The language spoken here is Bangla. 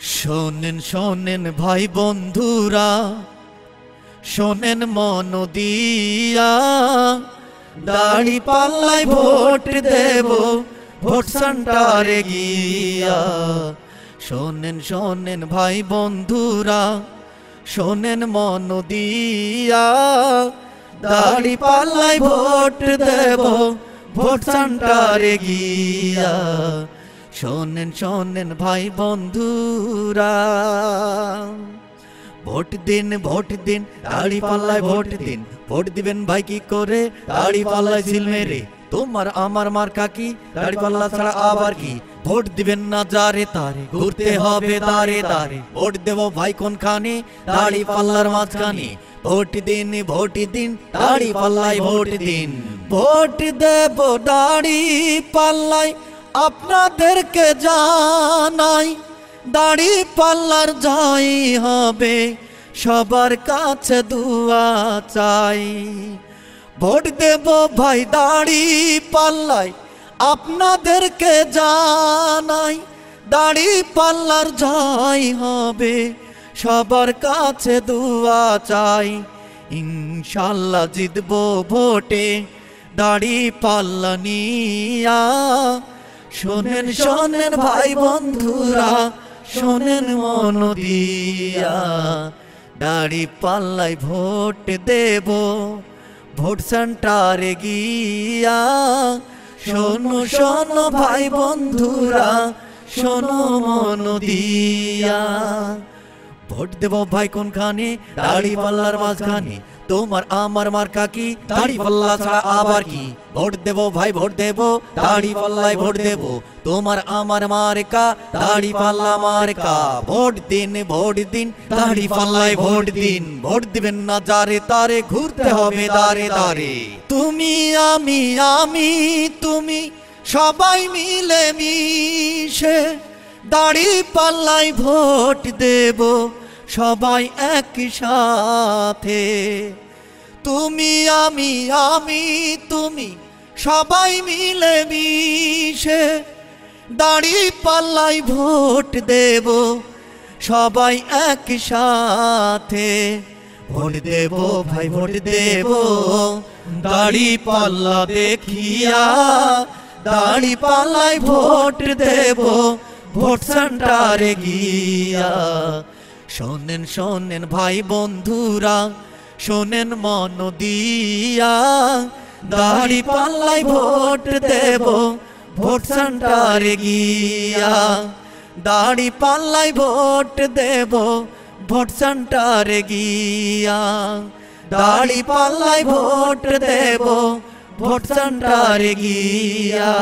শোনেন শোনেন ভাই বন্ধুরা, শোনেন মন দিয়া, দাড়ি পাল্লায় ভোট দেব ভোট সেন্টারে গিয়া। শোনেন শোনেন ভাই বন্ধুরা, শোনেন মন দিয়া, দাড়ি পাল্লায় ভোট দেব ভোট সেন্টারে গিয়া। শোনেন শোনেন ভাই বন্ধুরা, ভোট দিন দাড়ি পাল্লায় ভোট দিন। ভোট দিবেন ভাই কি করে, দাড়ি পাল্লায় ঝিল মেরে। তোমার আমার মার্কা কি, দাড়ি পাল্লা ছাড়া আবার কি। ভোট দিবেন না যারে তারে, ঘুরতে হবে দাঁড়ে দাঁড়ে। ভোট দেব ভাই কোনখানে, দাড়ি পাল্লার মাঝখানে। ভোট দিন দাড়ি পাল্লায় ভোট দিন। ভোট দেব দাড়ি পাল্লায় আপনাদেরকে জানাই, দাড়ি পাল্লার যাই হবে সবার কাছে দুয়া চাই। ভোট দেব ভাই দাড়ি পাল্লায় আপনাদেরকে জানাই, দাড়ি পাল্লার যাই হবে সবার কাছে দুয়া চাই। ইনশাল্লাহ জিতবো ভোটে দাড়ি পাল্লা নিয়া। শোনেন শোনেন ভাই বন্ধুরা, শোনেন মন দিয়া, দাড়ি পাল্লায় ভোট দেব ভোট সেন্টারে গিয়া। শোনো শোনো ভাই বন্ধুরা, শোনো মন দিয়া। ভোট দেব ভাই কোনখানে, দাড়ি পাল্লার মাঝখানে। তোমার আমার মার্কা কি, দাড়ি পাল্লা ছাড়া আবার কি। ভোট দেব ভাই ভোট দেব, দাড়ি পাল্লায় ভোট দেব। তোমার আমার মার্কা, দাড়ি পাল্লা মার্কা। ভোট দিন দাড়ি পাল্লায় ভোট দিন। ভোট দিবেন না যারে তারে, ঘুরতে হবে দাঁড়ে দাঁড়ে। তুমি আমি তুমি সবাই মিলে মিশে দাড়ি পাল্লায় ভোট দেব সবাই একসাথে। তুমি আমি তুমি সবাই মিলে মিশে দাড়ি পাল্লায় ভোট দেব সবাই একসাথে। ভোট দেব ভাই ভোট দেব দাড়ি পাল্লা দেখিয়া, দাড়ি পাল্লায় ভোট দেব ভোট সেন্টারে গিয়া। শোনেন শোনেন ভাই বন্ধুরা, শোনেন মন দিয়া, দাড়ি পাল্লায় ভোট দেব ভোট সেন্টারে গিয়া। দাড়ি পাল্লায় ভোট দেব ভোট সেন্টারে গিয়া। দাড়ি পাল্লায় ভোট দেব ভোট সেন্টারে গিয়া।